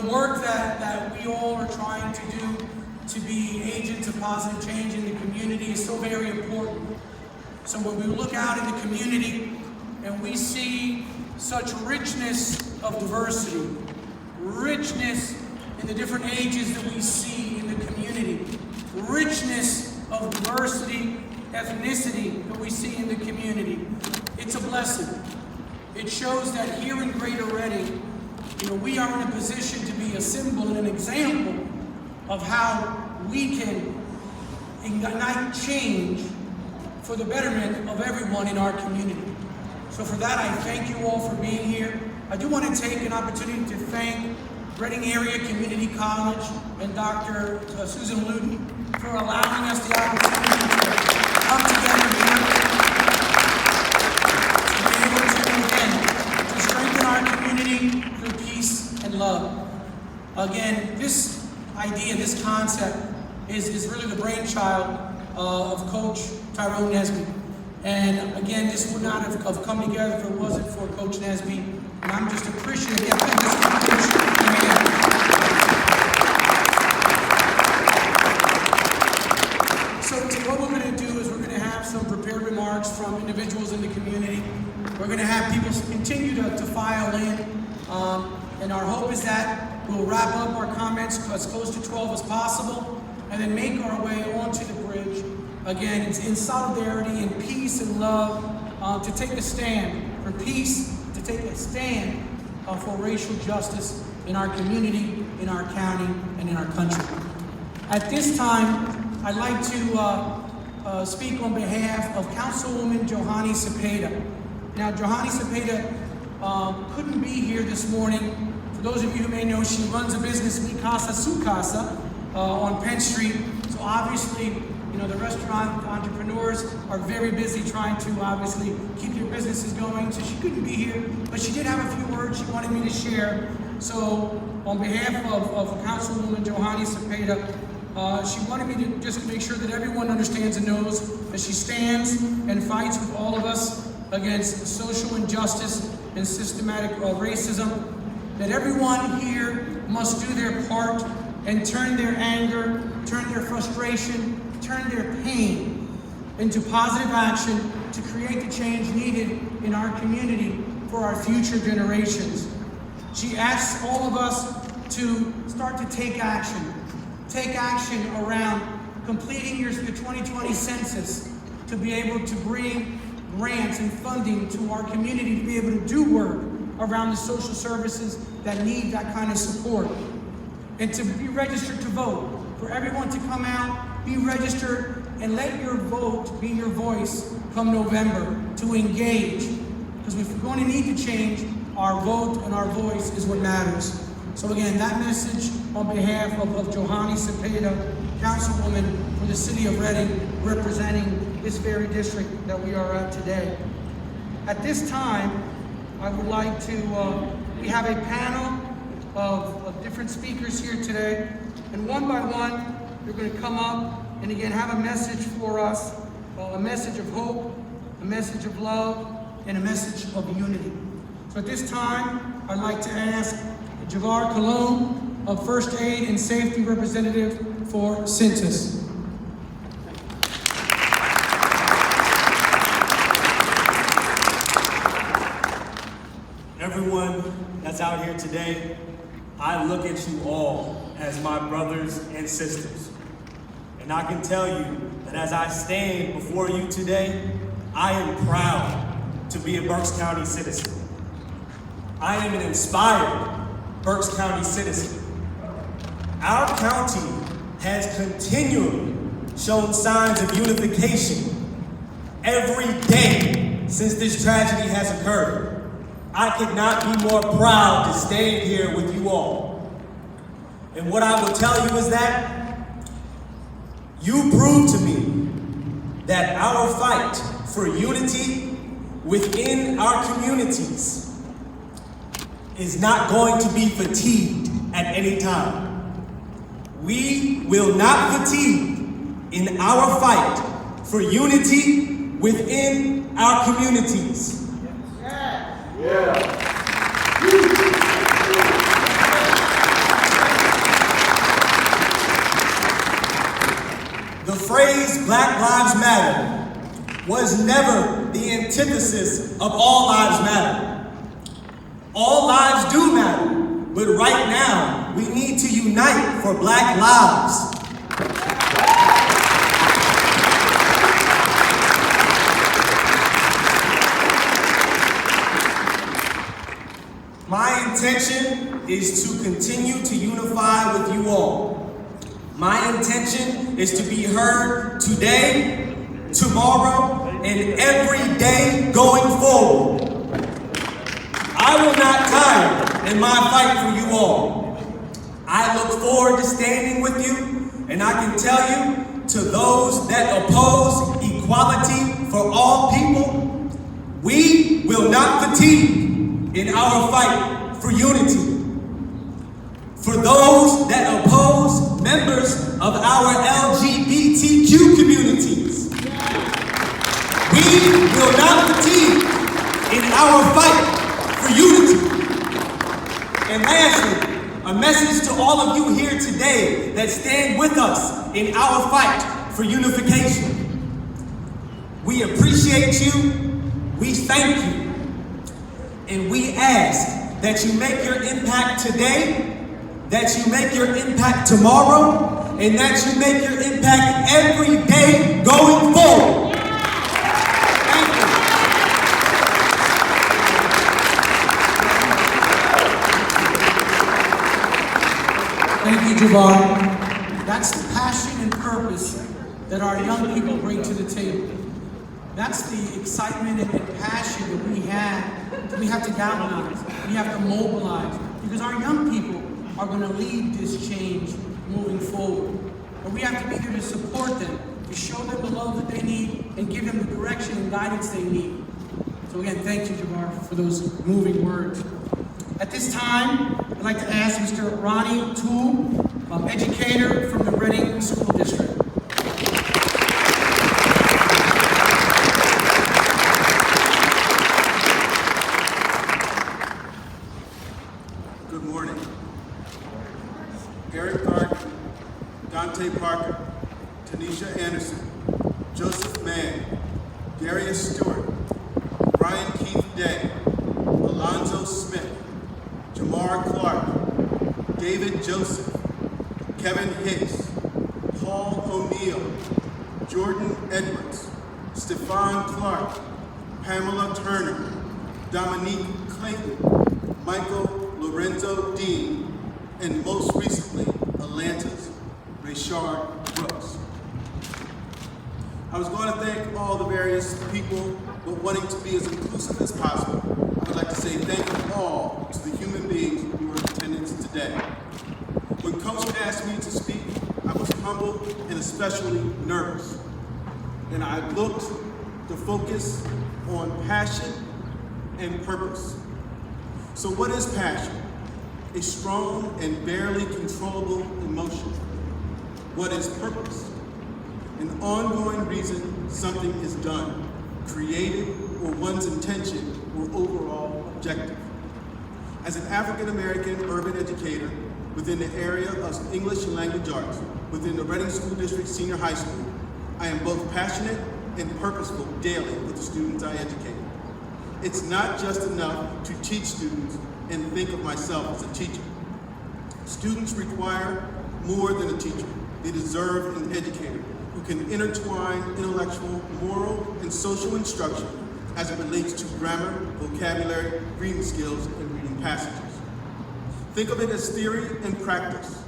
the work that we all are trying to do to be agents of positive change in the community is so very important. So when we look out in the community and we see such richness of diversity, richness in the different ages that we see in the community, richness of diversity, ethnicity that we see in the community, it's a blessing. It shows that here in Greater Reading, we are in a position to be a symbol and an example of how we can ignite change for the betterment of everyone in our community. So for that, I thank you all for being here. I do want to take an opportunity to thank Reading Area Community College and Dr. Susan Luton for allowing us the opportunity to come together here to be able to, again, to strengthen our community through peace and love. Again, this idea, this concept is really the brainchild of Coach Tyrone Nesby. And again, this would not have come together if it wasn't for Coach Nesby. And I'm just appreciative. Yeah, so what we're going to do is we're going to have some prepared remarks from individuals in the community. We're going to have people continue to file in. And our hope is that we'll wrap up our comments as close to 12 as possible and then make our way onto the bridge. Again, it's in solidarity and peace and love to take a stand for peace, to take a stand for racial justice in our community, in our county, and in our country. At this time, I'd like to speak on behalf of Councilwoman Johanny Cepeda. Now, Johanny Cepeda couldn't be here this morning. For those of you who may know, she runs a business, Mi Casa Su Casa, on Penn Street. So obviously, the restaurant entrepreneurs are very busy trying to obviously keep their businesses going. So she couldn't be here, but she did have a few words she wanted me to share. So on behalf of Councilwoman Johanny Cepeda, she wanted me to just make sure that everyone understands and knows that she stands and fights with all of us against social injustice and systematic racism, that everyone here must do their part and turn their anger, turn their frustration, turn their pain into positive action to create the change needed in our community for our future generations. She asks all of us to start to take action around completing the 2020 census, to be able to bring grants and funding to our community to be able to do work around the social services that need that kind of support, and to be registered to vote. For everyone to come out, be registered, and let your vote be your voice come November, to engage. Because if we're going to need to change, our vote and our voice is what matters. So again, that message on behalf of Johanny Cepeda, Councilwoman from the city of Reading, representing this very district that we are at today. At this time, I would like to, we have a panel of different speakers here today, and one by one, they're going to come up and again have a message for us, a message of hope, a message of love, and a message of unity. So at this time, I'd like to ask Javar Cologne, a First Aid and Safety Representative for Cintas. Everyone that's out here today, I look at you all as my brothers and sisters. And I can tell you that as I stand before you today, I am proud to be a Berks County citizen. I am an inspired Berks County citizen. Our county has continually shown signs of unification every day since this tragedy has occurred. I could not be more proud to stand here with you all. And what I will tell you is that you proved to me that our fight for unity within our communities is not going to be fatigued at any time. We will not fatigue in our fight for unity within our communities. phrase Black Lives Matter was never the antithesis of all lives matter. All lives do matter, but right now we need to unite for Black lives. My intention is to continue to unify with you all. My intention is to be heard today, tomorrow, and every day going forward. I will not tire in my fight for you all. I look forward to standing with you, and I can tell you, to those that oppose equality for all people, we will not fatigue in our fight for unity. For those that oppose members of our LGBTQ communities, we will not fatigue in our fight for unity. And lastly, a message to all of you here today that stand with us in our fight for unification. We appreciate you, we thank you, and we ask that you make your impact today, that you make your impact tomorrow, and that you make your impact every day going forward. Thank you. Thank you, Jabbar. That's the passion and purpose that our young people bring to the table. That's the excitement and passion that we have to galvanize, we have to mobilize, because our young people are going to lead this change moving forward. And we have to be there to support them, to show them the love that they need, and give them the direction and guidance they need. So again, thank you, Jabbar, for those moving words. At this time, I'd like to ask Mr. Ronnie Toole, educator from the Reading School District. Good morning. Eric Garden, Dante Parker, Tanisha Anderson, Joseph Mann, Darius Stewart, Brian Keith Day, Alonzo Smith, Jamar Clark, David Joseph, Kevin Hicks, Paul O'Neill, Jordan Edwards, Stefan Clark, Pamela Turner, Dominique Clayton, Michael Lorenzo Dean, and most recently, Atlanta's Rayshard Brooks. I was going to thank all the various people, but wanting to be as inclusive as possible, I would like to say thank you all to the human beings who were in attendance today. When Coach asked me to speak, I was humbled and especially nervous. And I looked to focus on passion and purpose. So what is passion? A strong and barely controllable emotion. What is purpose? An ongoing reason something is done, created, or one's intention or overall objective. As an African-American urban educator within the area of English and language arts within the Reading School District Senior High School, I am both passionate and purposeful daily with the students I educate. It's not just enough to teach students and think of myself as a teacher. Students require more than a teacher. They deserve an educator who can intertwine intellectual, moral, and social instruction as it relates to grammar, vocabulary, reading skills, and reading passages. Think of it as theory and practice.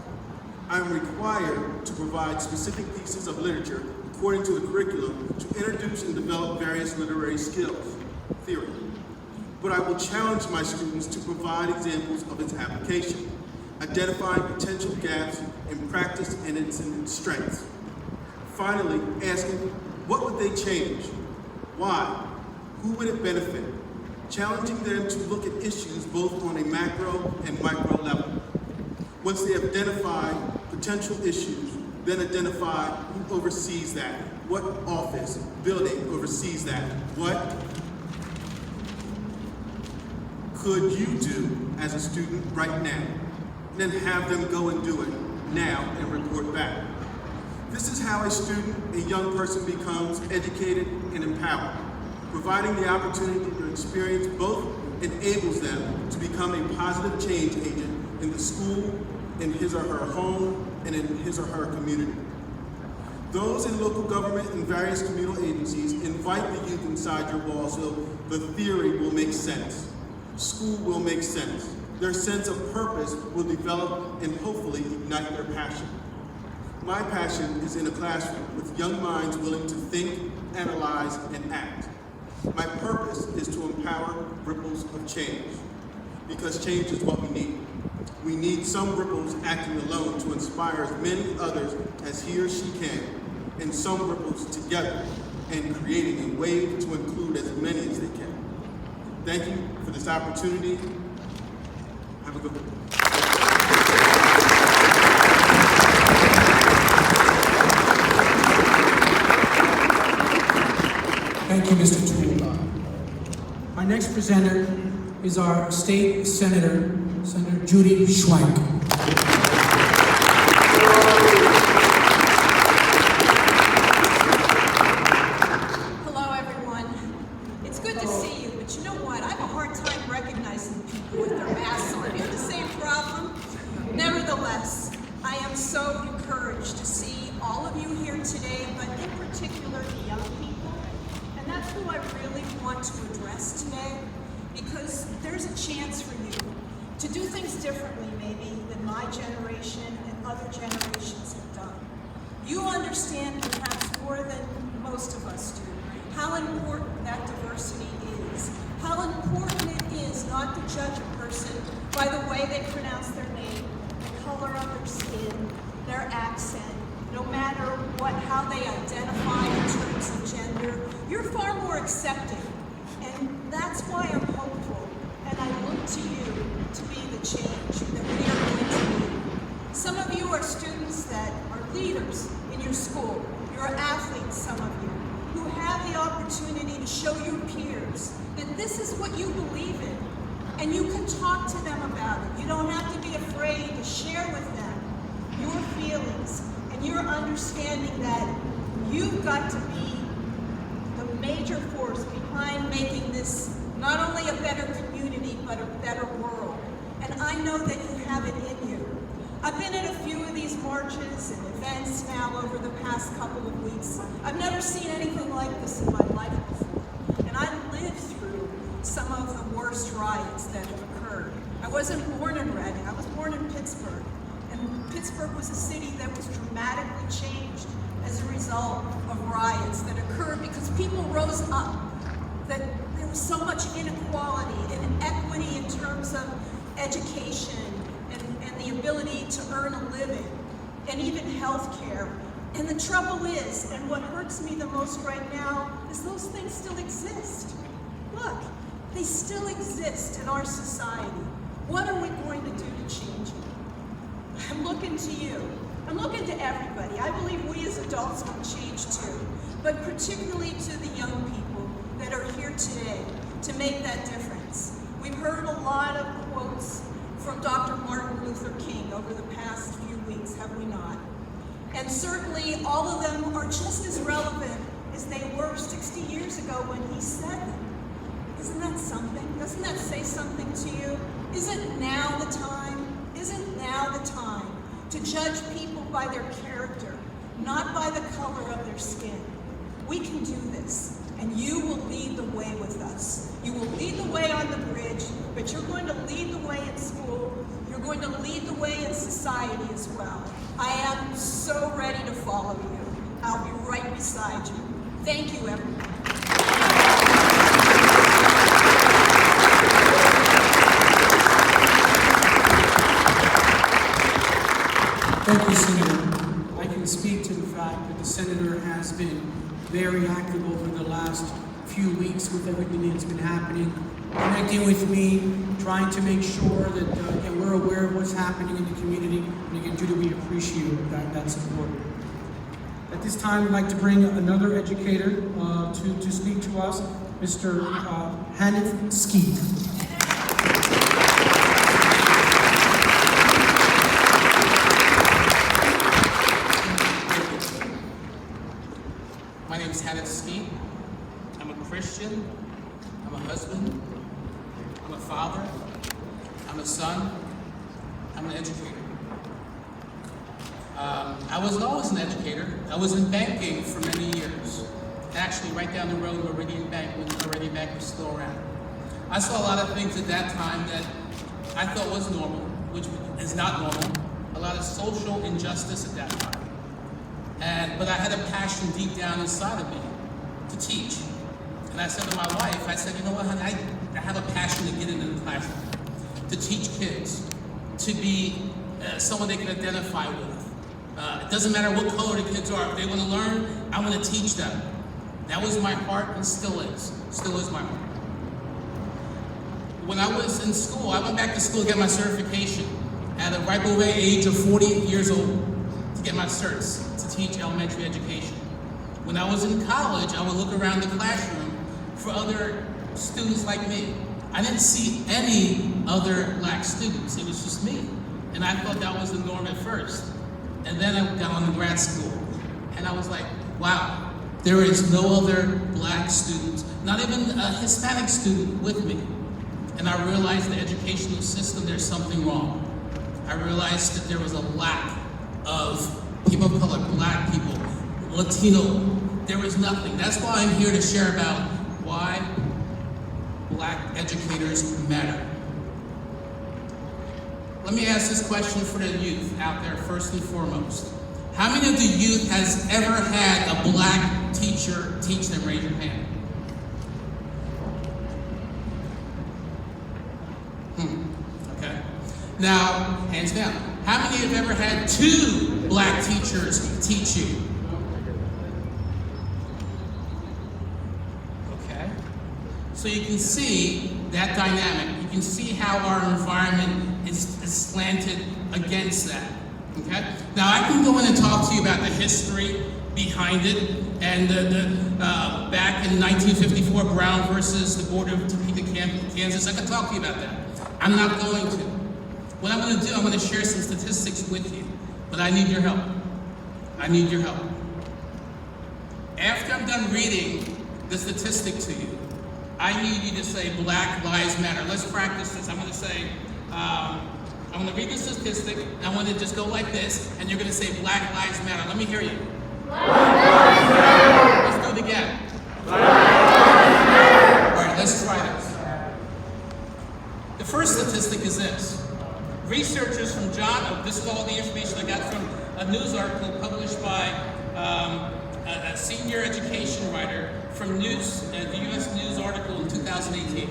I am required to provide specific pieces of literature according to the curriculum to introduce and develop various literary skills, theory. But I will challenge my students to provide examples of its application, identifying potential gaps in practice and its strengths. Finally, asking, what would they change? Why? Who would it benefit? Challenging them to look at issues both on a macro and micro level. Once they have identified potential issues, then identify who oversees that. What office, building oversees that? What could you do as a student right now? Then have them go and do it now and report back. This is how a student, a young person becomes educated and empowered. Providing the opportunity to experience both enables them to become a positive change agent in the school, in his or her home, and in his or her community. Those in local government and various communal agencies invite the youth inside your walls so the theory will make sense. School will make sense. Their sense of purpose will develop and hopefully ignite their passion. My passion is in a classroom with young minds willing to think, analyze, and act. My purpose is to empower ripples of change, because change is what we need. We need some ripples acting alone to inspire as many others as he or she can, and some ripples together and creating a wave to include as many as they can. Thank you for this opportunity. Have a good one. Thank you, Mr. Toole. Our next presenter is our state senator, Senator Judy Schwank. Hello, everyone. It's good to see you, but you know what? I have a hard time recognizing people with their masks on. You have the same problem? Nevertheless, I am so encouraged to see all of you here today, but in particular the young people. And that's who I really want to address today, because there's a chance for you to do things differently maybe than my generation and other generations have done. You understand perhaps more than most of us do how important that diversity is, how important it is not to judge a person by the way they pronounce their name, the color of their skin, their accent, no matter how they identify in terms of gender. You're far more accepting, and that's why I'm hopeful, and I look to you to be the change that we are going to need. Some of you are students that are leaders in your school. You're athletes, some of you, who have the opportunity to show your peers that this is what you believe in, and you can talk to them about it. You don't have to be afraid to share with them your feelings and your understanding that you've got to be the major force behind making this not only a better community, but a better world. And I know that you have it in you. I've been at a few of these marches and events now over the past couple of weeks. I've never seen anything like this in my life before. And I lived through some of the worst riots that have occurred. I wasn't born in Reading, I was born in Pittsburgh. And Pittsburgh was a city that was dramatically changed as a result of riots that occurred because people rose up. That there was so much inequality and inequity in terms of education and the ability to earn a living and even health care. And the trouble is, and what hurts me the most right now, is those things still exist. Look, they still exist in our society. What are we going to do to change it? I'm looking to you. I'm looking to everybody. I believe we as adults can change too, but particularly to the young people that are here today to make that difference. We've heard a lot of quotes from Dr. Martin Luther King over the past few weeks, have we not? And certainly all of them are just as relevant as they were 60 years ago when he said them. Isn't that something? Doesn't that say something to you? Isn't now the time? Isn't now the time to judge people by their character, not by the color of their skin? We can do this, and you will lead the way with us. You will lead the way on the bridge, but you're going to lead the way in school. You're going to lead the way in society as well. I am so ready to follow you. I'll be right beside you. Thank you, everyone. Thank you, Senator. I can speak to the fact that the Senator has been very active over the last few weeks with everything that's been happening, connecting with me, trying to make sure that we're aware of what's happening in the community. And again, Judy, we appreciate that support. At this time, we'd like to bring another educator to speak to us, Mr. Hanif Skeet. Christian, I'm a husband, I'm a father, I'm a son, I'm an educator. I wasn't always an educator. I was in banking for many years. Actually, right down the road, Meridian Bank, when Meridian Bank was still around. I saw a lot of things at that time that I thought was normal, which is not normal. A lot of social injustice at that time. But I had a passion deep down inside of me to teach. And I said to my wife, I said, you know what, honey, I have a passion to get into the classroom, to teach kids, to be someone they can identify with. It doesn't matter what color the kids are. If they want to learn, I want to teach them. That was my heart and still is my heart. When I was in school, I went back to school to get my certification at a ripe old age of 40 years old to get my certs to teach elementary education. When I was in college, I would look around the classroom for other students like me. I didn't see any other black students. It was just me. And I thought that was the norm at first. And then I got on to grad school. And I was like, wow, there is no other black student, not even a Hispanic student with me. And I realized the educational system, there's something wrong. I realized that there was a lack of people of color, black people, Latino. There was nothing. That's why I'm here to share about why black educators matter. Let me ask this question for the youth out there first and foremost. How many of the youth has ever had a black teacher teach them? Raise your hand. Okay. Now, hands down. How many have ever had two black teachers teach you? Okay. So you can see that dynamic. You can see how our environment is slanted against that. Okay? Now I can go in and talk to you about the history behind it, and back in 1954, Brown versus the Board of Topeka, Kansas. I can talk to you about that. I'm not going to. What I'm going to do, I'm going to share some statistics with you, but I need your help. I need your help. After I'm done reading the statistic to you, I need you to say Black Lives Matter. Let's practice this. I'm going to say, I'm going to read the statistic. I want to just go like this, and you're going to say Black Lives Matter. Let me hear you. Black Lives Matter. Let's do it again. Black Lives Matter. All right, let's try this. The first statistic is this. Researchers from this is all the information I got from a news article published by a senior education writer from the U.S. News article in 2018.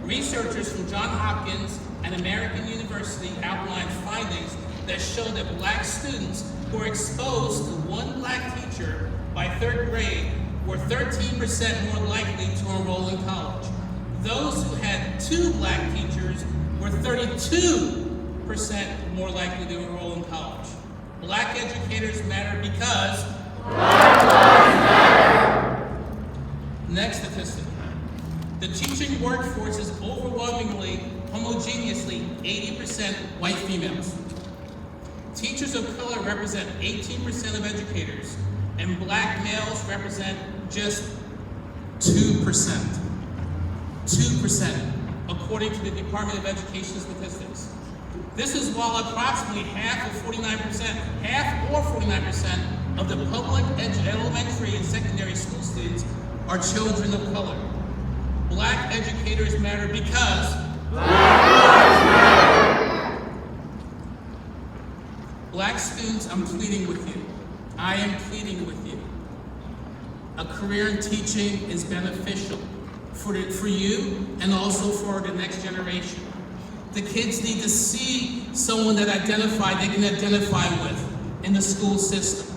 Researchers from Johns Hopkins and American University outlined findings that show that black students who were exposed to one black teacher by third grade were 13% more likely to enroll in college. Those who had two black teachers were 32% more likely to enroll in college. Black educators matter because Black Lives Matter. Next statistic. The teaching workforce is overwhelmingly, homogeneously 80% white females. Teachers of color represent 18% of educators, and black males represent just 2%. 2%, according to the Department of Education statistics. This is while approximately half or 49% of the public elementary and secondary school students are children of color. Black educators matter because Black Lives Matter. Black students, I'm pleading with you. I am pleading with you. A career in teaching is beneficial for you and also for the next generation. The kids need to see someone that they can identify with in the school system.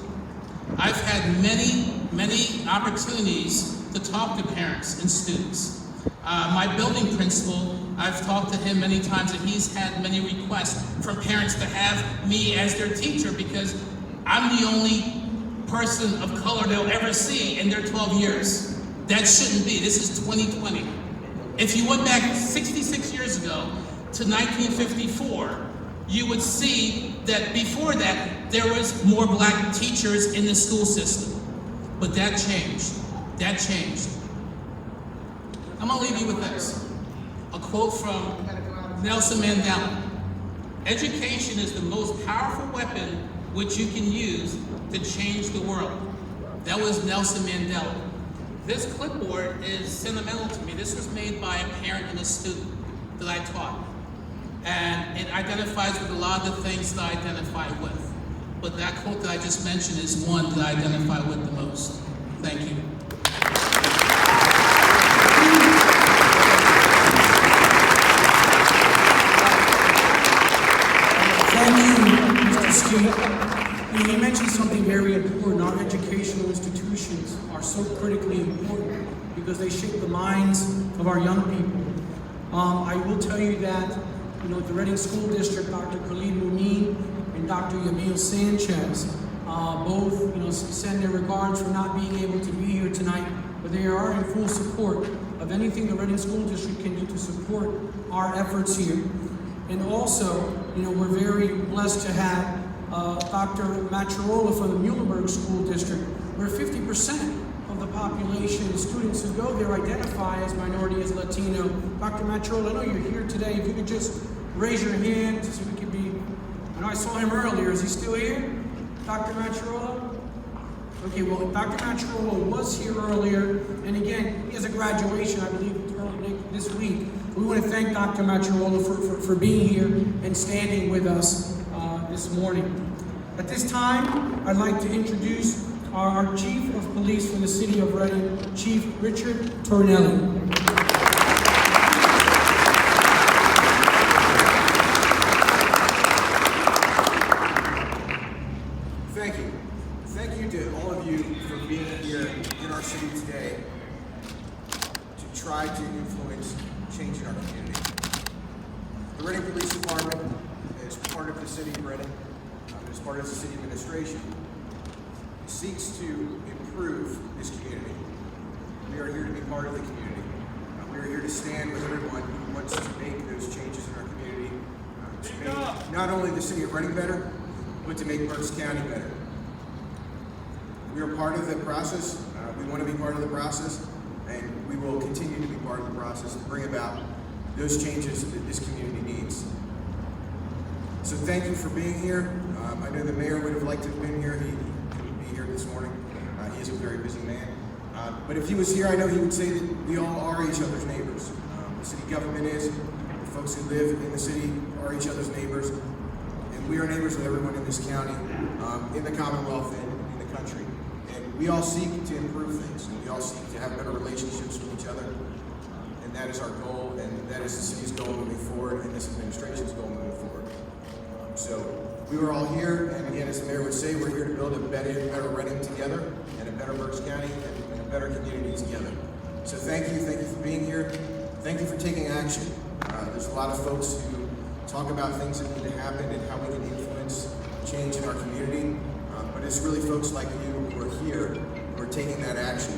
I've had many opportunities to talk to parents and students. My building principal, I've talked to him many times, and he's had many requests from parents to have me as their teacher because I'm the only person of color they'll ever see in their 12 years. That shouldn't be. This is 2020. If you went back 66 years ago to 1954, you would see that before that, there was more black teachers in the school system. But that changed. That changed. I'm gonna leave you with this. A quote from Nelson Mandela. Education is the most powerful weapon which you can use to change the world. That was Nelson Mandela. This clipboard is sentimental to me. This was made by a parent and a student that I taught. And it identifies with a lot of the things that I identify with. But that quote that I just mentioned is one that I identify with the most. Thank you. He mentioned something very important. Our educational institutions are so critically important because they shape the minds of our young people. I will tell you that, the Reading School District, Dr. Khalid Mumin and Dr. Yamil Sanchez, both, send their regards for not being able to be here tonight, but they are in full support of anything the Reading School District can do to support our efforts here. And also, we're very blessed to have Dr. Macharola from the Muhlenberg School District, where 50% of the population, the students who go there, identify as minority, as Latino. Dr. Macharola, I know you're here today. If you could just raise your hand so we could be, I know I saw him earlier. Is he still here? Dr. Macharola? Okay, well, Dr. Macharola was here earlier, and again, he has a graduation, I believe, this week. We want to thank Dr. Macharola for being here and standing with us this morning. At this time, I'd like to introduce our Chief of Police for the City of Reading, Chief Richard Tornelli. Thank you. Thank you to all of you for being here in our city today to try to influence change in our community. The Reading Police Department is part of the city of Reading, as part of the city administration, seeks to improve this community. We are here to be part of the community. We are here to stand with everyone who wants to make those changes in our community, to make not only the city of Reading better, but to make Berks County better. We are part of the process. We want to be part of the process, and we will continue to be part of the process to bring about those changes that this community needs. So thank you for being here. I know the mayor would have liked to have been here. He couldn't be here this morning. He is a very busy man. But if he was here, I know he would say that we all are each other's neighbors. The city government is. The folks who live in the city are each other's neighbors. And we are neighbors with everyone in this county, in the Commonwealth, and in the country. And we all seek to improve things. And we all seek to have better relationships with each other. And that is our goal, and that is the city's goal moving forward, and this administration's goal moving forward. So we were all here, and again, as the mayor would say, we're here to build a better Reading together, and a better Berks County, and a better community together. So thank you for being here. Thank you for taking action. There's a lot of folks who talk about things that need to happen and how we can influence change in our community, but it's really folks like you who are here, who are taking that action,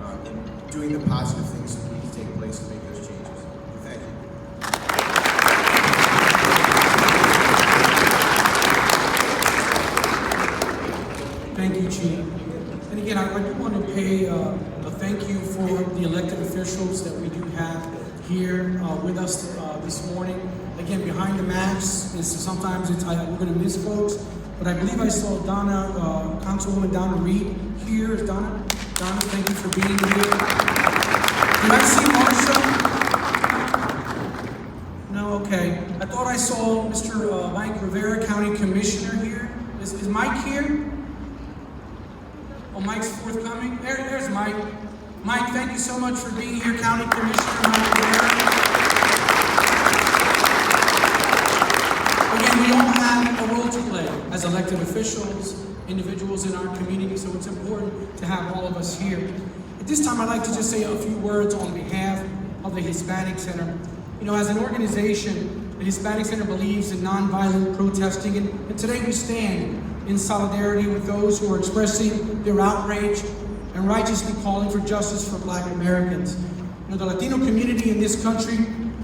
and doing the positive things that need to take place to make those changes. Thank you. Thank you, Chief. And again, I do want to pay a thank you for the elected officials that we do have here with us this morning. Again, behind the masks, sometimes we're going to miss folks, but I believe I saw Donna, Councilwoman Donna Reed here. Is Donna? Donna, thank you for being here. Did I see Marsha? No, okay. I thought I saw Mr. Mike Rivera, County Commissioner here. Is Mike here? Oh, Mike's forthcoming? There's Mike. Mike, thank you so much for being here, County Commissioner Mike Rivera. Again, we all have a role to play as elected officials, individuals in our community, so it's important to have all of us here. At this time, I'd like to just say a few words on behalf of the Hispanic Center. As an organization, the Hispanic Center believes in nonviolent protesting, and today we stand in solidarity with those who are expressing their outrage and righteously calling for justice for Black Americans. The Latino community in this country,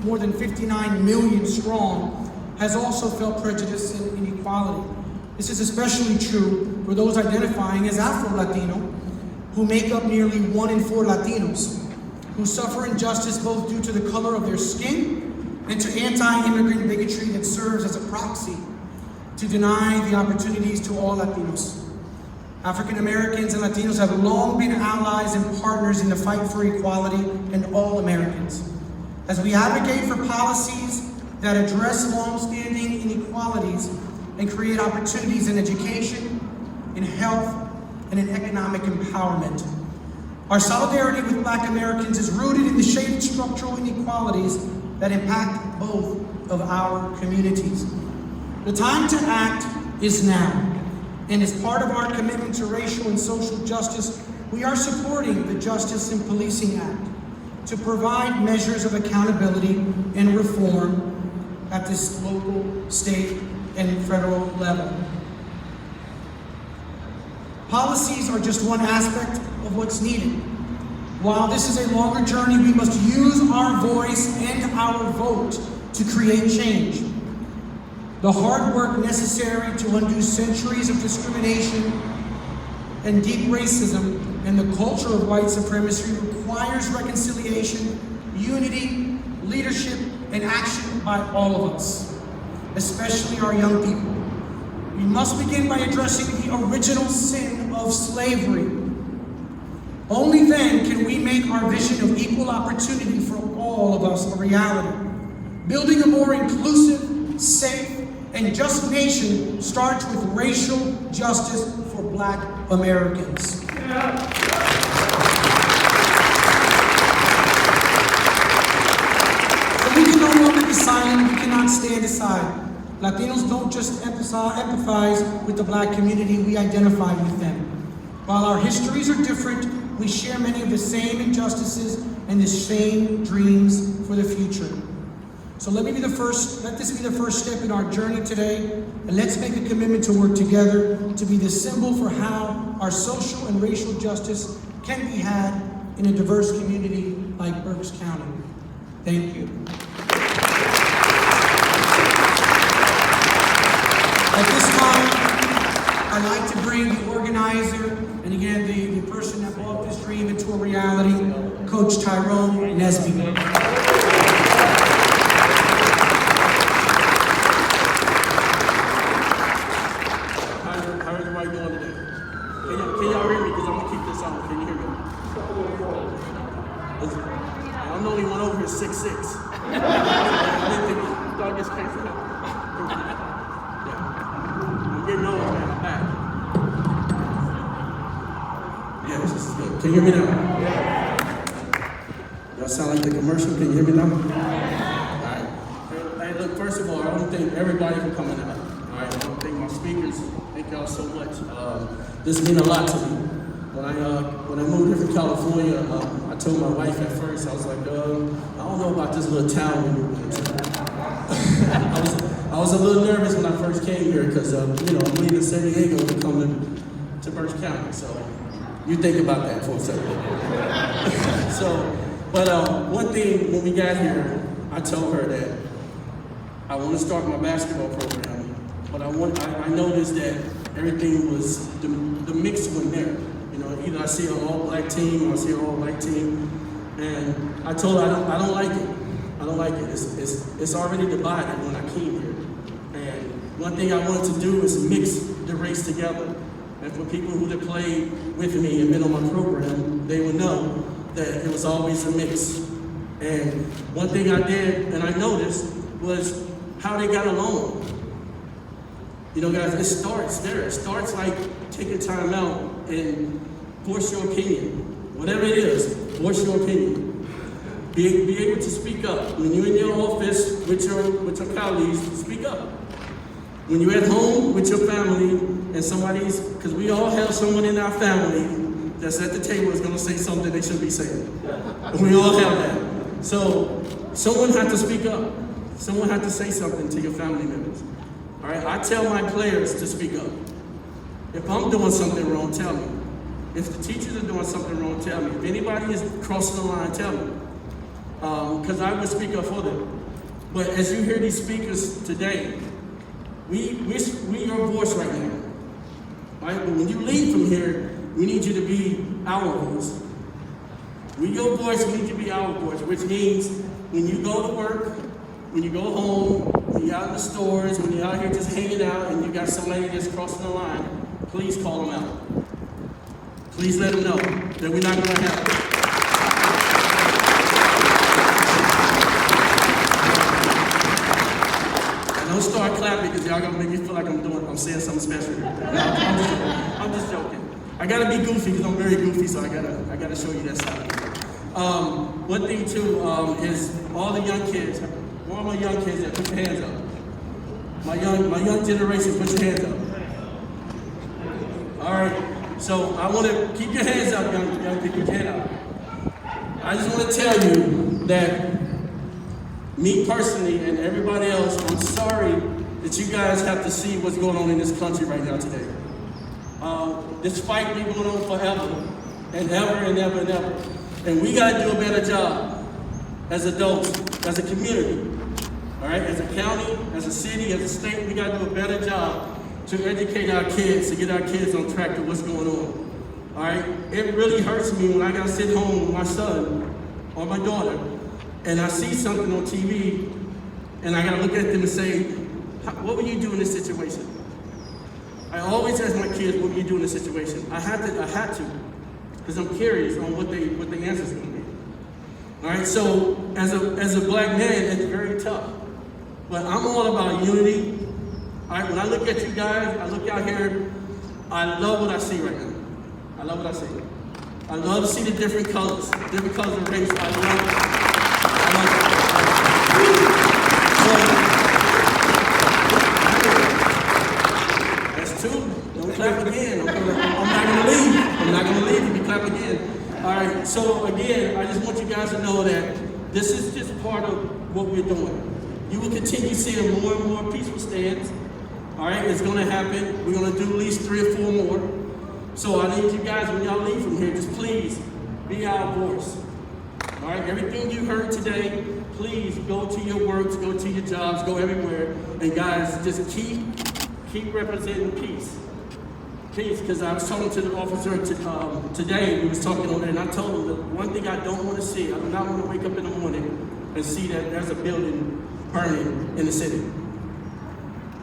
more than 59 million strong, has also felt prejudice and inequality. This is especially true for those identifying as Afro-Latino, who make up nearly 1 in 4 Latinos. who suffer injustice both due to the color of their skin and to anti-immigrant bigotry that serves as a proxy to deny the opportunities to all Latinos. African Americans and Latinos have long been allies and partners in the fight for equality and all Americans. As we advocate for policies that address long-standing inequalities and create opportunities in education, in health, and in economic empowerment. Our solidarity with Black Americans is rooted in the shaded structural inequalities that impact both of our communities. The time to act is now, and as part of our commitment to racial and social justice, we are supporting the Justice in Policing Act to provide measures of accountability and reform at this local, state, and federal level. Policies are just one aspect of what's needed. While this is a longer journey, we must use our voice and our vote to create change. The hard work necessary to undo centuries of discrimination and deep racism and the culture of white supremacy requires reconciliation, unity, leadership, and action by all of us, especially our young people. We must begin by addressing the original sin of slavery. Only then can we make our vision of equal opportunity for all of us a reality. Building a more inclusive, safe, and just nation starts with racial justice for Black Americans. So we can no longer be silent, we cannot stand aside. Latinos don't just empathize with the Black community, we identify with them. While our histories are different, we share many of the same injustices and the same dreams for the future. So let this be the first step in our journey today, and let's make a commitment to work together to be the symbol for how our social and racial justice can be had in a diverse community like Berks County. Thank you. At this time, I'd like to bring the organizer, and again, the person that brought this dream into a reality, Coach Tyrone Nesby. How is everybody doing today? Can y'all hear me? Because I'm going to keep this on. Can you hear me? I'm the only one over here 6'6". I didn't think y'all just came from that. I'm getting old, man. I'm back. Yeah, this is good. Can you hear me now? Y'all sound like the commercial. Can you hear me now? All right. Hey, look, first of all, I want to thank everybody for coming out. All right, I want to thank my speakers. Thank y'all so much. This means a lot to me. When I moved here from California, I told my wife at first, I was like, I don't know about this little town we moved into. I was a little nervous when I first came here because, I'm leaving San Diego to come to Berks County. So you think about that for a second. One thing when we got here, I told her that I want to start my basketball program, but I noticed that everything was, the mix wasn't there. Either I see an all-black team or I see an all-white team, and I told her I don't like it. I don't like it. It's already divided when I came here. And one thing I wanted to do is mix the race together. And for people who have played with me and been on my program, they would know that it was always a mix. And one thing I did and I noticed was how they got along. Guys, it starts there. It starts like taking time out and voice your opinion. Whatever it is, voice your opinion. Be able to speak up. When you're in your office with your colleagues, speak up. When you're at home with your family and because we all have someone in our family that's at the table is going to say something they shouldn't be saying. We all have that. So someone had to speak up. Someone had to say something to your family members. All right, I tell my players to speak up. If I'm doing something wrong, tell me. If the teachers are doing something wrong, tell me. If anybody is crossing the line, tell me. Because I would speak up for them. But as you hear these speakers today, we your voice right now. Right? But when you leave from here, we need you to be our voice. We your voice, we need to be our voice, which means when you go to work, when you go home, when you're out in the stores, when you're out here just hanging out and you got somebody that's crossing the line, please call them out. Please let them know that we're not going to have it. And don't start clapping because y'all going to make me feel like I'm saying something special here. No, I'm just joking. I got to be goofy because I'm very goofy, so I gotta show you that side. One thing too is all the young kids. Where are my young kids at? Put your hands up. My young generation, put your hands up. All right. So I want to keep your hands up, young people. Keep your hand up. I just want to tell you that me personally and everybody else, I'm sorry that you guys have to see what's going on in this country right now today. This fight been going on forever and ever and ever and ever. And we got to do a better job as adults, as a community, all right? As a county, as a city, as a state, we got to do a better job to educate our kids, to get our kids on track to what's going on, all right? It really hurts me when I got to sit home with my son or my daughter and I see something on TV and I got to look at them and say, what would you do in this situation? I always ask my kids, what would you do in this situation? I had to, because I'm curious on what the answer is going to be. All right, so as a black man, it's very tough. But I'm all about unity. All right, when I look at you guys, I look out here, I love what I see right now. I love what I see. I love to see the different colors of race. I love it. That's two. Don't clap again. I'm not going to leave. I'm not going to leave if you clap again. All right, so again, I just want you guys to know that this is just part of what we're doing. You will continue seeing more and more peaceful stands. All right, it's going to happen. We're going to do at least 3 or 4 more. So I need you guys, when y'all leave from here, just please be our voice. All right, everything you heard today, please go to your works, go to your jobs, go everywhere. And guys, just keep representing peace. Peace, because I was talking to the officer today, we was talking on there, and I told him that one thing I don't want to see, I do not want to wake up in the morning and see that there's a building burning in the city.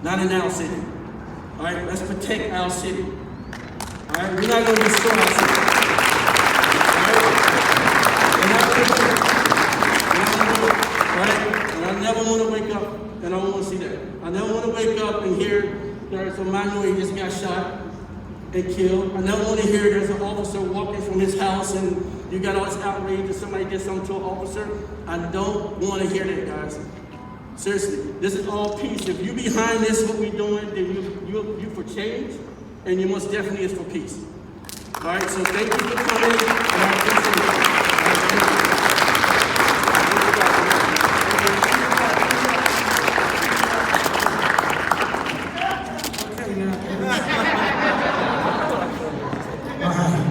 Not in our city. All right, let's protect our city. All right, we're not going to destroy our city. All right, and I never want to wake up, and I don't want to see that. I never want to wake up and hear there's a minority just got shot and killed. I never want to hear there's an officer walking from his house and you got all this outrage that somebody did something to an officer. I don't want to hear that, guys. Seriously, this is all peace. If you behind this, what we're doing, then you for change, and you most definitely is for peace. All right, so thank you for coming, and I appreciate it.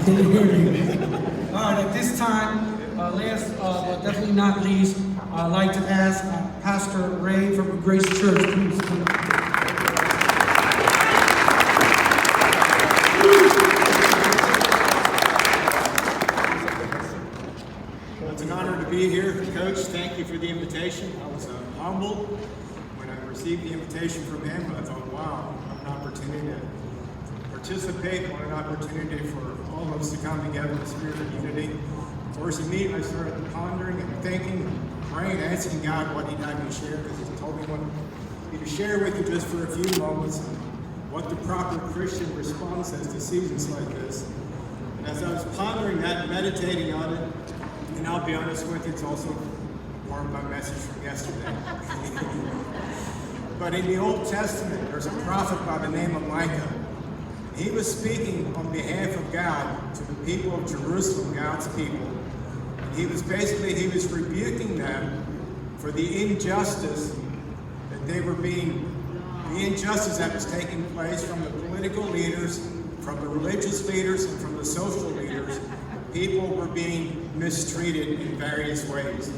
Can you hear me? All right, at this time, last but definitely not least, I'd like to ask Pastor Ray from Grace Church, please. Well, it's an honor to be here. Coach, thank you for the invitation. I was humbled when I received the invitation from him. I thought, wow, what an opportunity to participate, what an opportunity for all of us to come together in the spirit of unity. Of course, immediately I started pondering and thinking, praying, asking God what He'd have me share, because He told me what He to share with you just for a few moments what the proper Christian response is to seasons like this. And as I was pondering that and meditating on it, and I'll be honest with you, it's also warmed my message from yesterday. But in the Old Testament, there's a prophet by the name of Micah. He was speaking on behalf of God to the people of Jerusalem, God's people. And he was rebuking them for the injustice that the injustice that was taking place from the political leaders, from the religious leaders, and from the social leaders. People were being mistreated in various ways.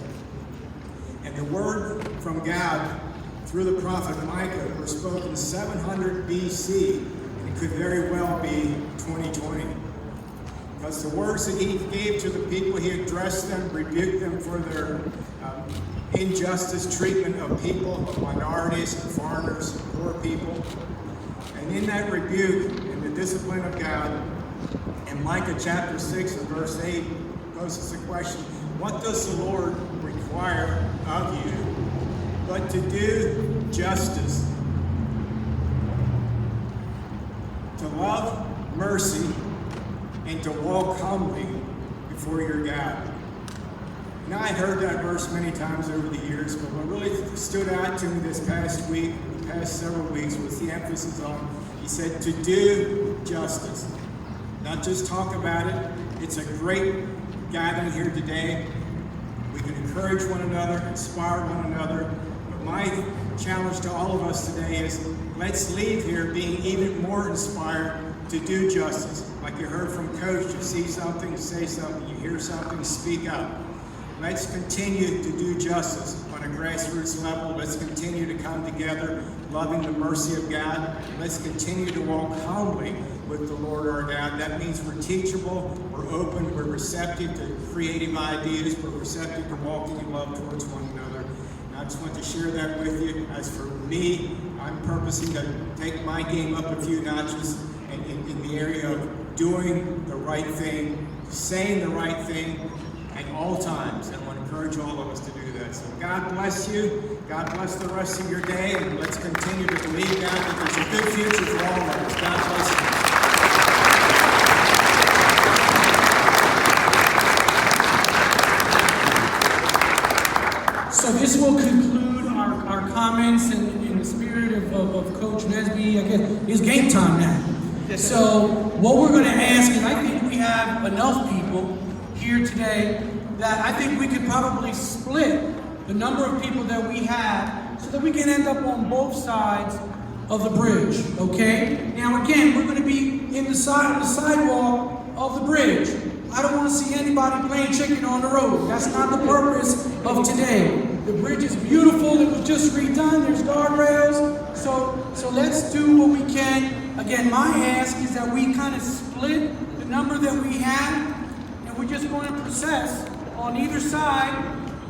And the word from God through the prophet Micah was spoken 700 BC. It could very well be 2020. because the words that he gave to the people, he addressed them, rebuked them for their injustice treatment of people, of minorities, and foreigners, and poor people. And in that rebuke, in the discipline of God, in Micah chapter 6 and verse 8, poses the question, what does the Lord require of you but to do justice, to love mercy, and to walk humbly before your God? Now, I heard that verse many times over the years, but what really stood out to me this past week, the past several weeks, was the emphasis on, he said, to do justice. Not just talk about it. It's a great gathering here today. We can encourage one another, inspire one another. But my challenge to all of us today is, let's leave here being even more inspired to do justice. Like you heard from Coach, you see something, say something, you hear something, speak up. Let's continue to do justice on a grassroots level. Let's continue to come together, loving the mercy of God. Let's continue to walk humbly with the Lord our God. That means we're teachable, we're open, we're receptive to creative ideas, we're receptive to walking in love towards one another. And I just want to share that with you. As for me, I'm purposing to take my game up a few notches in the area of doing the right thing, saying the right thing, at all times, and I want to encourage all of us to do that. So God bless you. God bless the rest of your day, and let's continue to believe, God, that there's a good future for all of us. God bless you. So this will conclude our comments in the spirit of Coach Nesby. I guess it's game time now. So what we're going to ask, and I think we have enough people here today that I think we could probably split the number of people that we have so that we can end up on both sides of the bridge, okay? Now again, we're going to be on the sidewalk of the bridge. I don't want to see anybody playing chicken on the road. That's not the purpose of today. The bridge is beautiful. It was just redone. There's guardrails. So let's do what we can. Again, my ask is that we kind of split the number that we have, and we're just going to process on either side,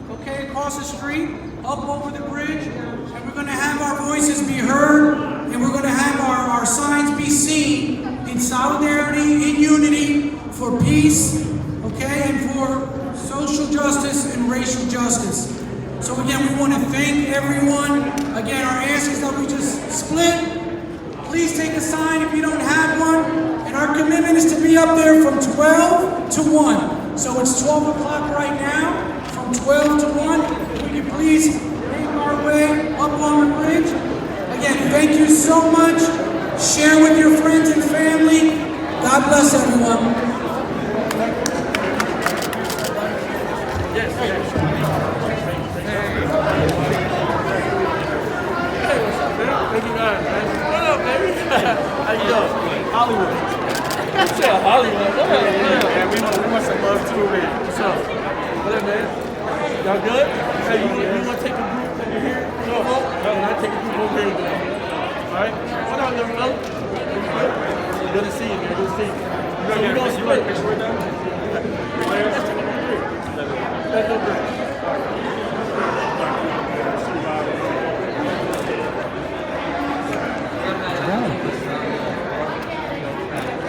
okay, across the street, up over the bridge, and we're going to have our voices be heard, and we're going to have our signs be seen in solidarity, in unity, for peace, okay, and for social justice and racial justice. So again, we want to thank everyone. Again, our ask is that we just split. Please take a sign if you don't have one, and our commitment is to be up there from 12 to 1. So it's 12 o'clock right now, from 12 to 1. If we could please make our way up on the bridge. Again, thank you so much. Share with your friends and family. God bless everyone. Thank you guys, man. What up, baby? How you doing? Hollywood. What's up, Hollywood? What up, man? We must have loved too, man. What's up? What up, man? Y'all good? Hey, you want to take a group over here? No, and I take a group over here. Alright? What up, young fella? Good to see you, man. Good to see you. So we're going to split. Make sure we're done. That's no break.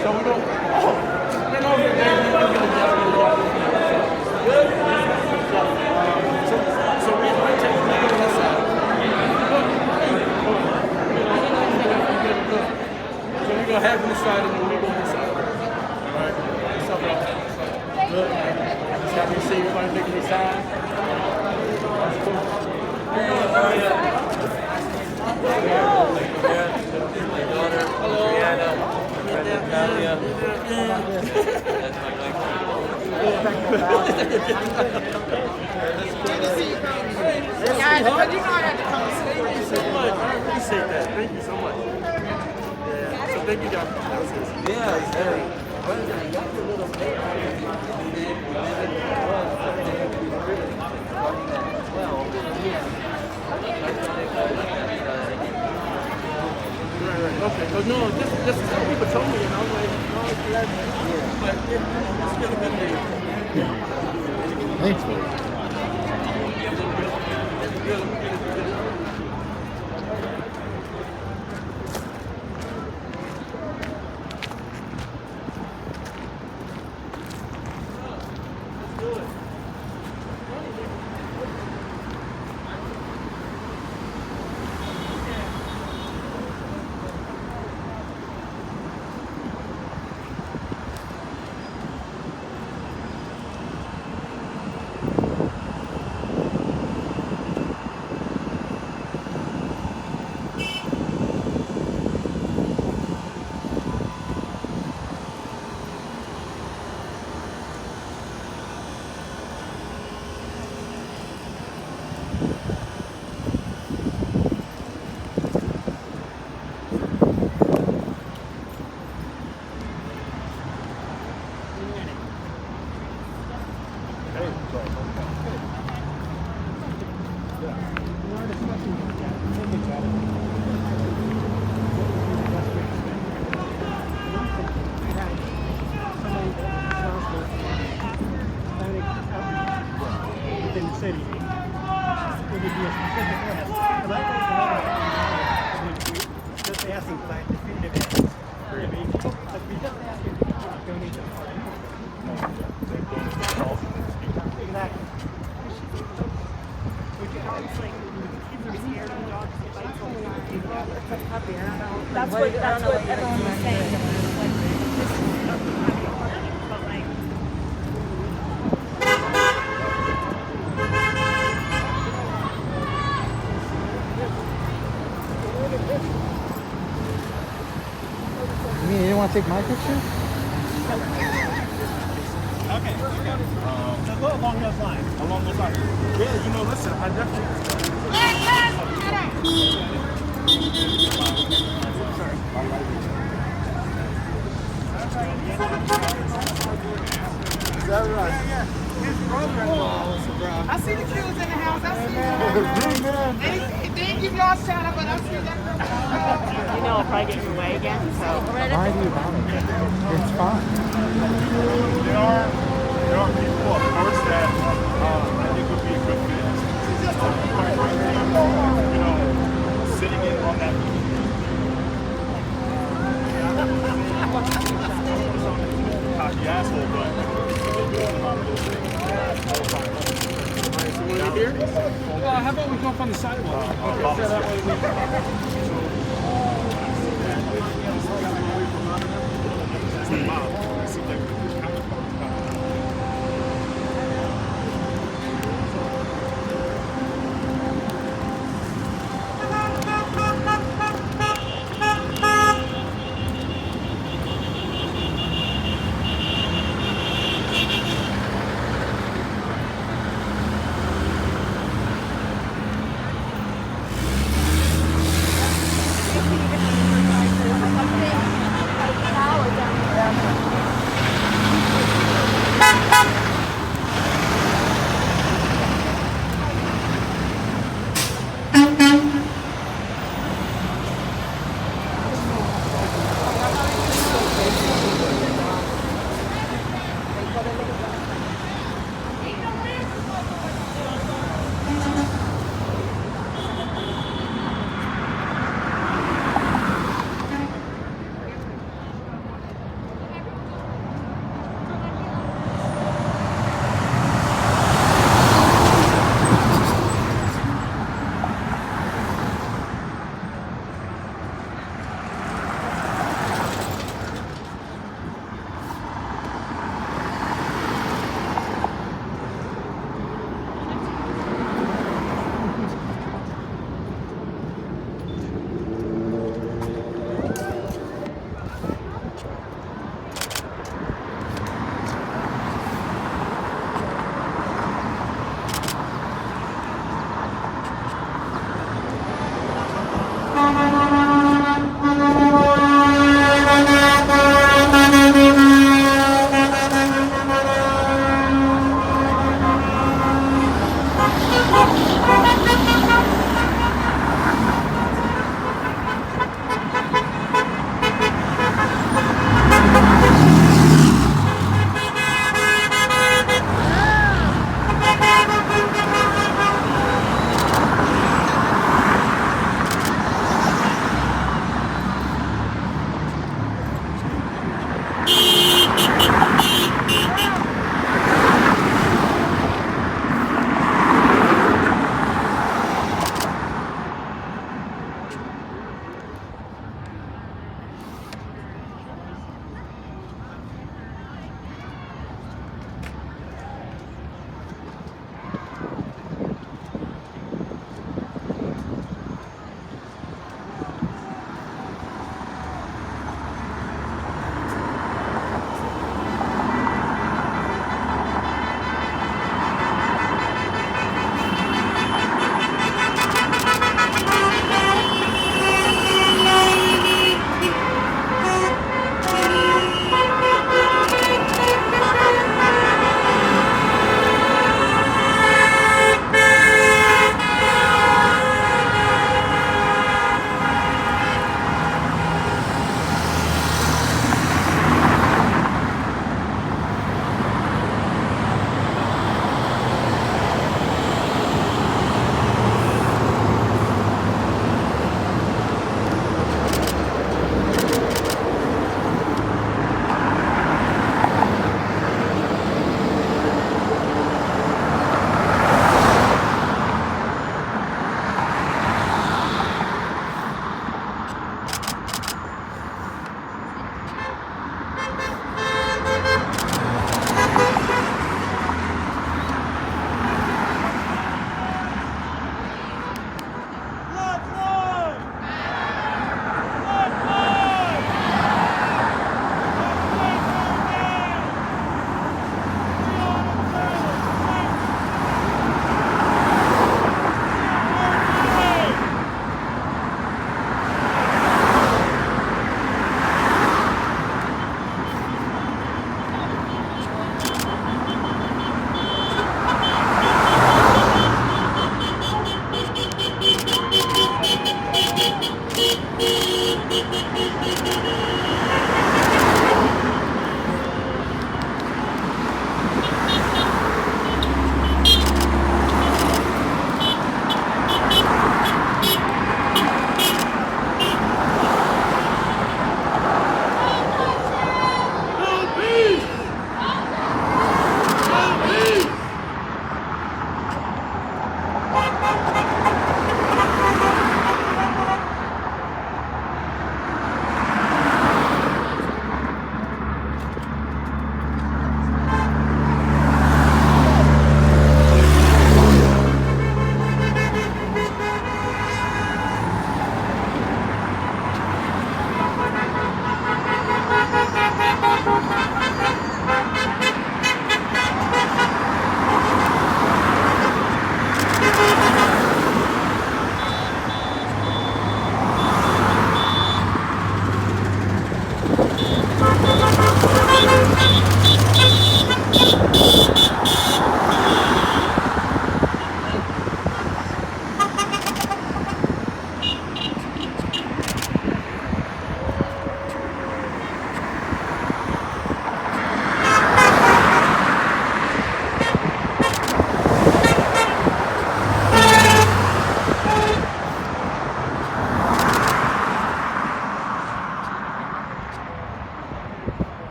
So we go, man, over there, good? So we take this side. So we go half this side and then we go this side. All right? What's up, y'all? Good? Just happy to see everybody making this side. That's cool. Hello. Natalia. That's my But you know I had to come and Thank you so much. I appreciate that. Thank you so much. Yeah. So thank you, guys. Yeah, it's very. Right. Okay, so no, this is some people told me, and I was like, no, it's glad. But it's been a good day. Thanks, within the city. It would be a specific list. But I think just asking for that definitive answer. But we just asking to donate to the party. Exactly. Would you honestly, kids are scared of the dogs, if I told you, it's a puppy, I don't know. That's what everyone was saying. You mean you don't want to take my picture? Okay. So go along those lines. Along those lines. Yeah, you know, listen, I definitely. Sorry. Is that right? Yeah. His brother-in-law. I see the kids in the house. I see them. They didn't give y'all a shout out, but I see that. You know, I'll probably get in your way again, so. Why do you bother? It's fine. There are people, of course, that I think would be a good fit. Quite frankly, you know, sitting in on that. Cocky asshole, but doing a lot of those things. Here? How about we go up on the sidewalk? Okay, so that way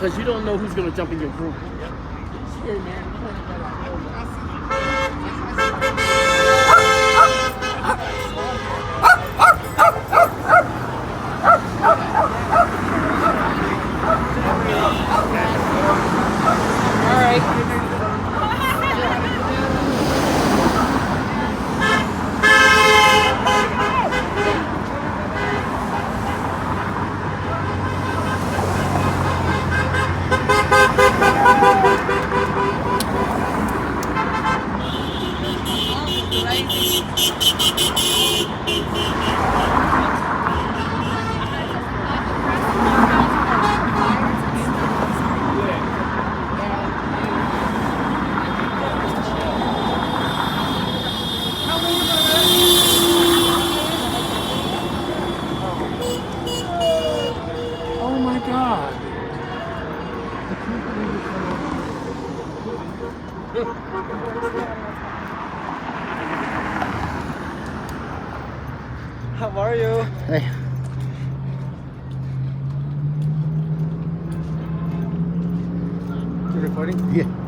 Because you don't know who's gonna jump in your group. How are you? Hey. You recording? Yeah.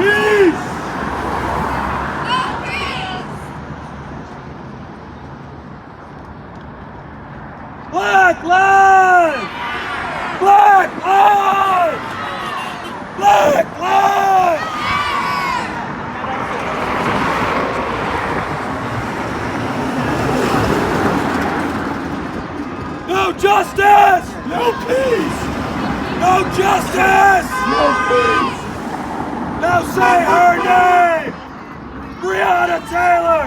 peace! Black lives! Black lives! Black lives! No justice! No peace! No justice! No peace! Now say her name! Breonna Taylor!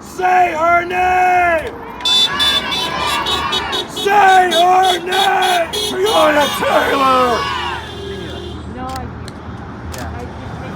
Say her name! Say her name! Breonna Taylor! No, I do. I just think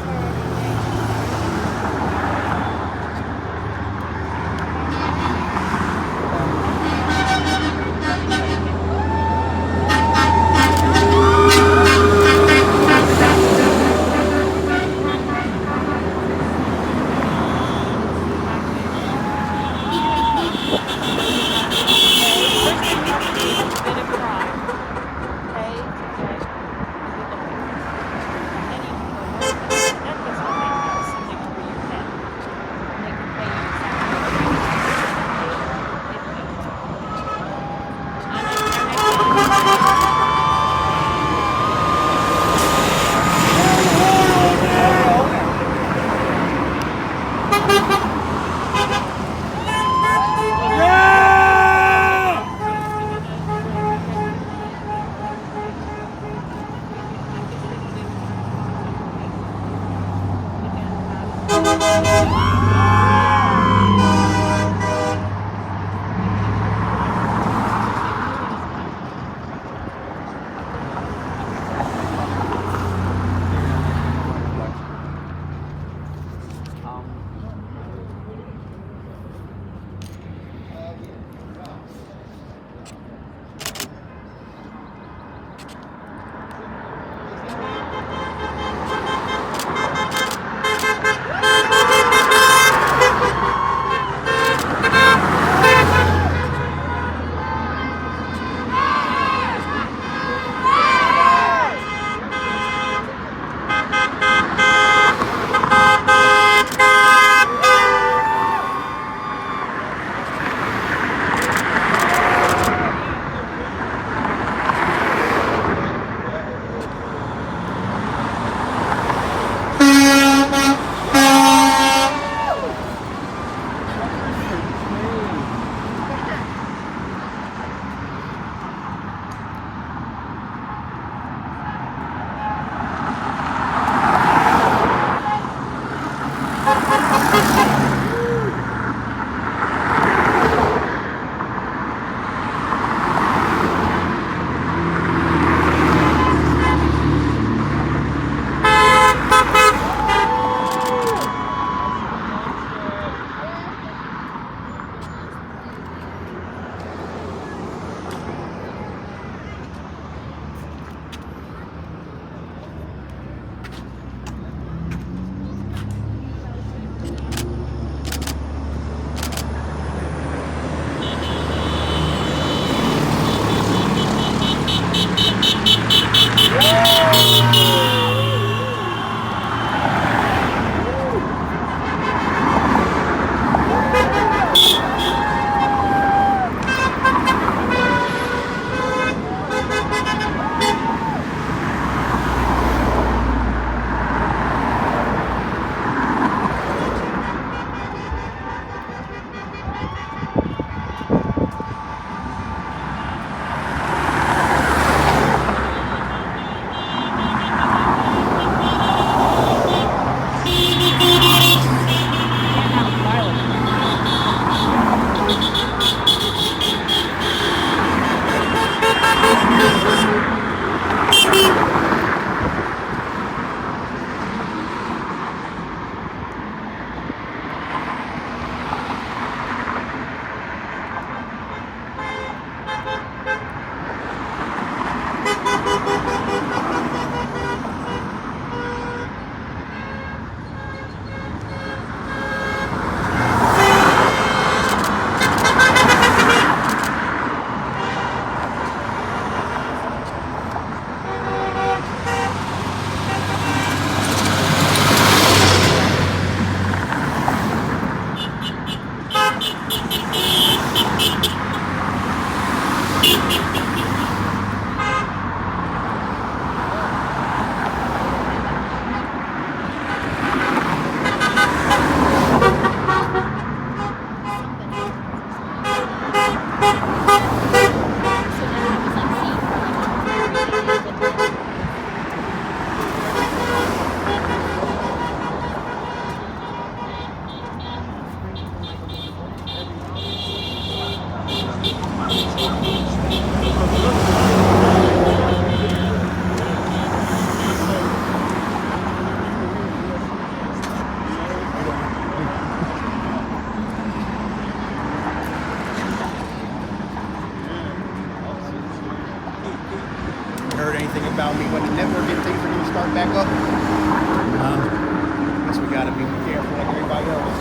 gotta be careful like everybody else.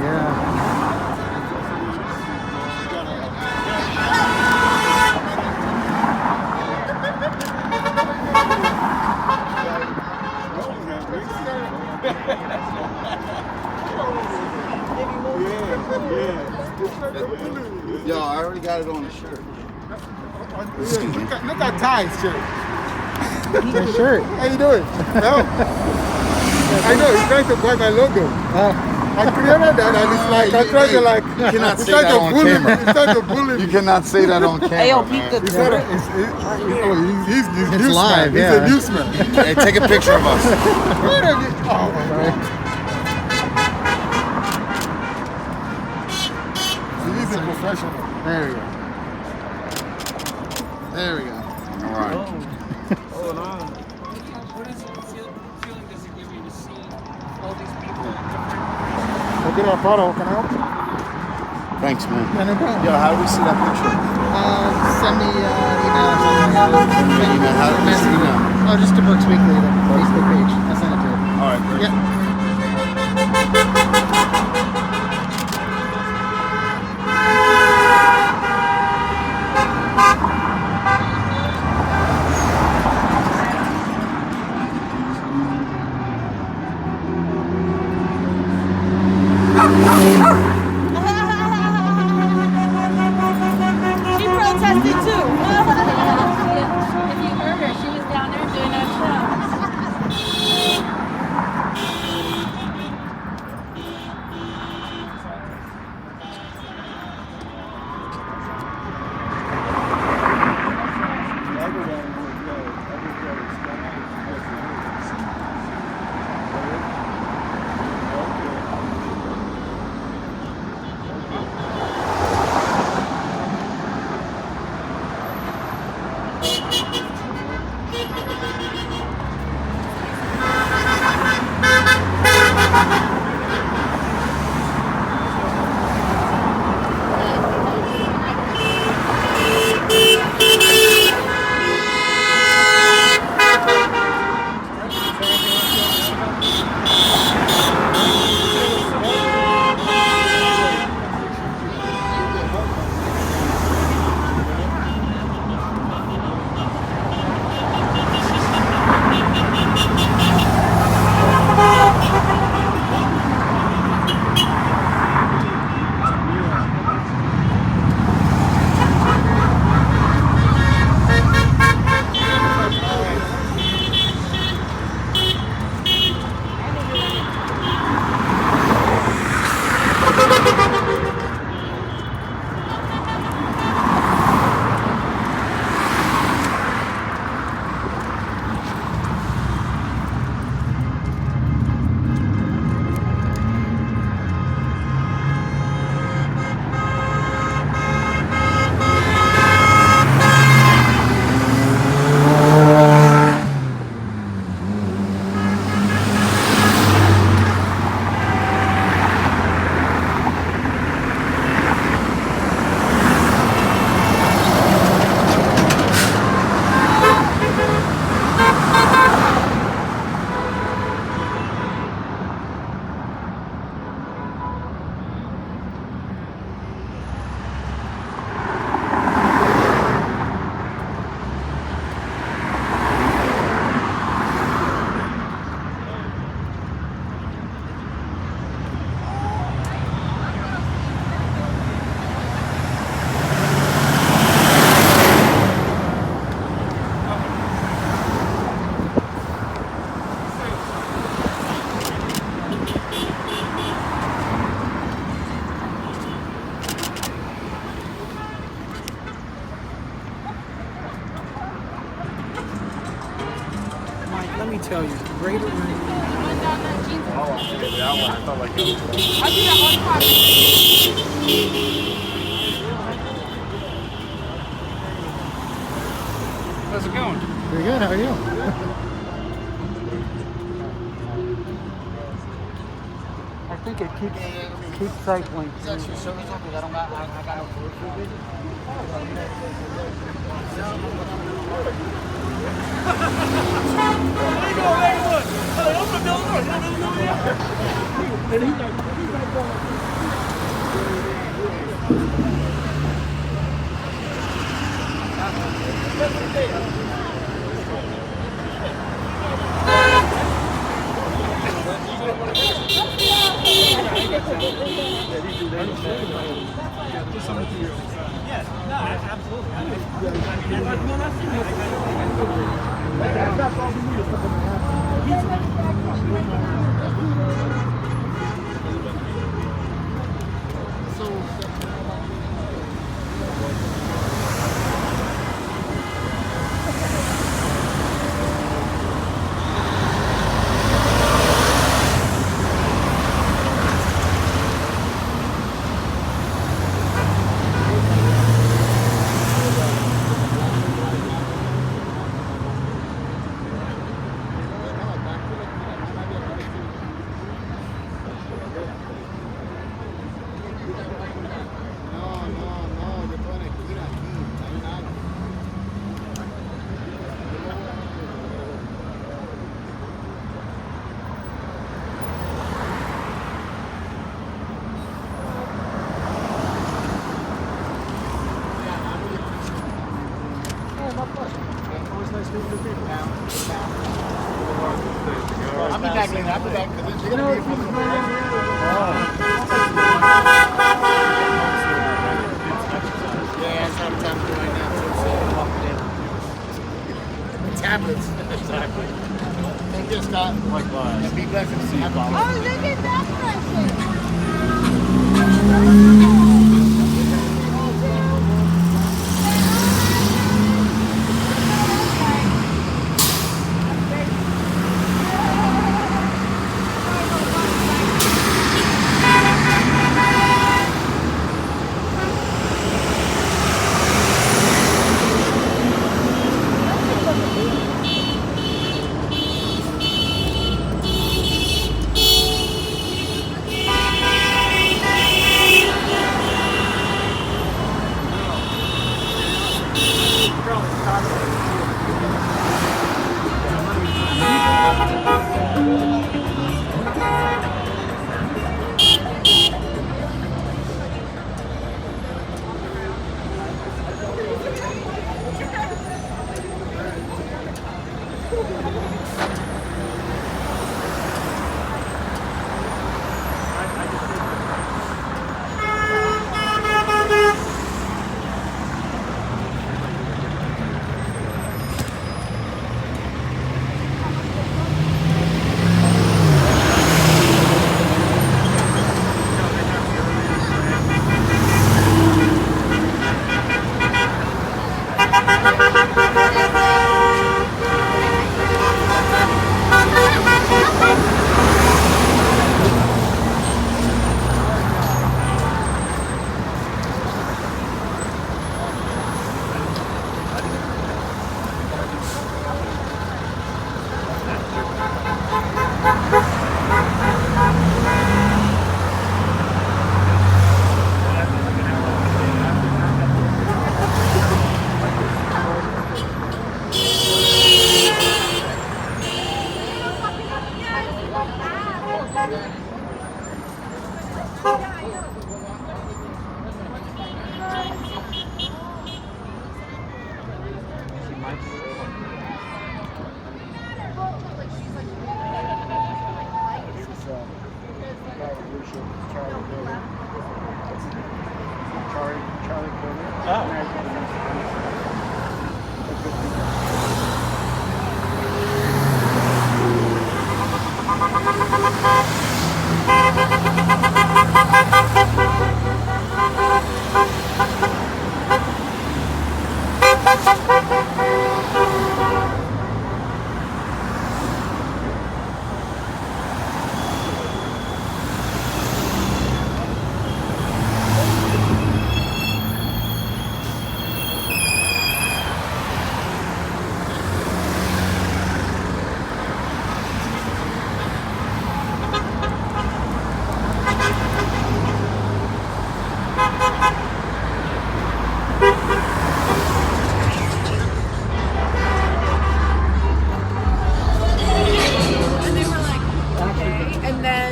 Yeah. Yo, I already got it on the shirt. Look at Ty's shirt. Nice shirt. How you doing? No. I know, he's trying to buy my logo. I created that and it's like, I'm trying to like, You cannot he's say trying that to on bully camera. me. He's trying to bully me. You cannot say that on camera. Hey, yo, man. peep He's he's It's newsman. live, He's yeah. a newsman. Hey, take a picture of us. What are you? Oh, he's a professional. There we go. There we go. All right. Hold on. What is it feeling does it give you to see all these people? We'll get our photo. Can I help? Thanks, man. Yeah, no problem. Yo, how do we see that picture? Send me email or something. Email. How do we see email? Oh, just to Berks Weekly, the Facebook page. I'll send it to you. All right, great. Yeah. She protested too. If you heard her, she was down there doing that Let me tell you, greater That one, I felt like it was. I do that all the time. How's it going? Pretty good. How are you? I think it keeps cycling. Is that your service one? Because I got no food. I'll be back later. I'll be back. They're gonna be yeah, that's what I'm trying to do right now. Tablets. Exactly. Thank you, Scott. Likewise. And be blessed to see you. Oh, look at that person.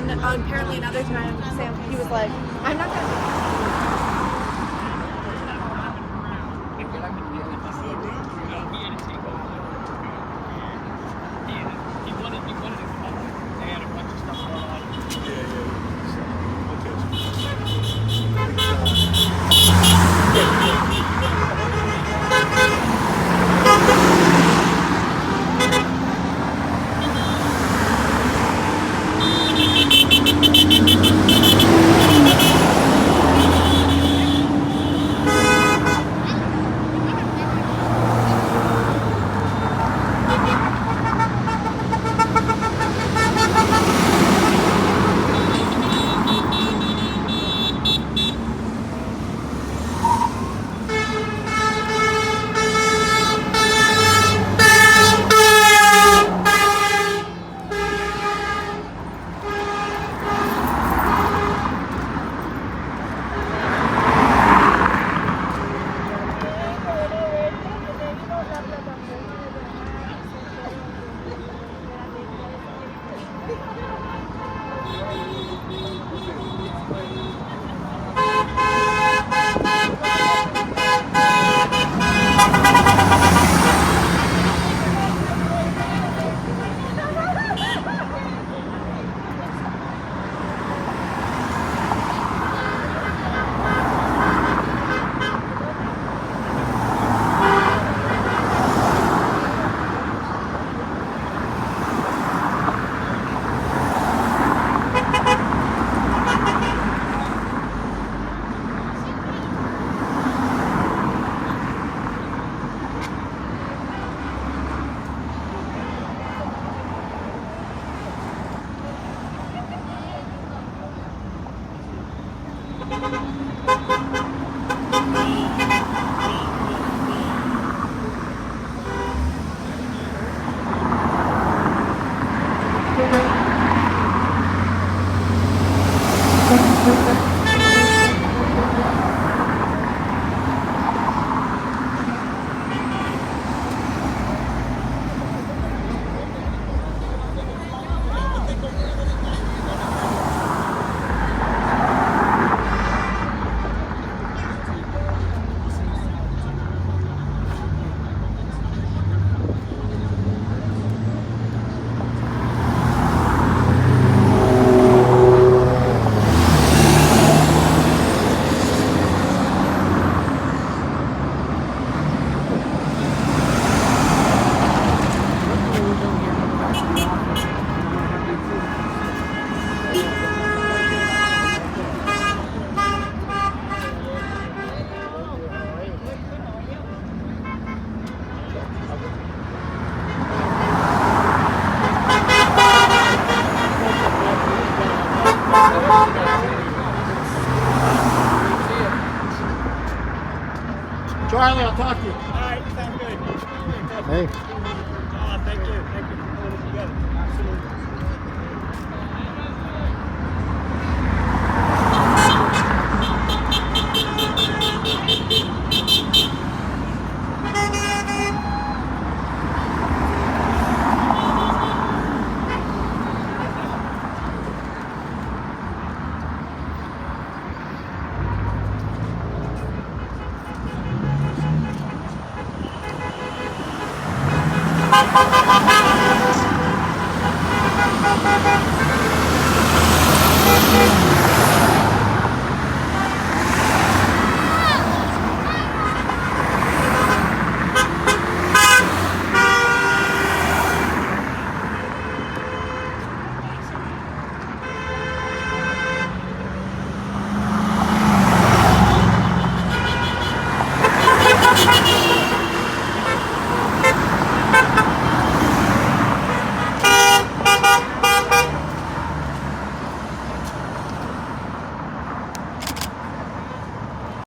then apparently another time, Sam, he was like, I'm not gonna. Charlie, I'll talk to you. All right, sounds good. Hey.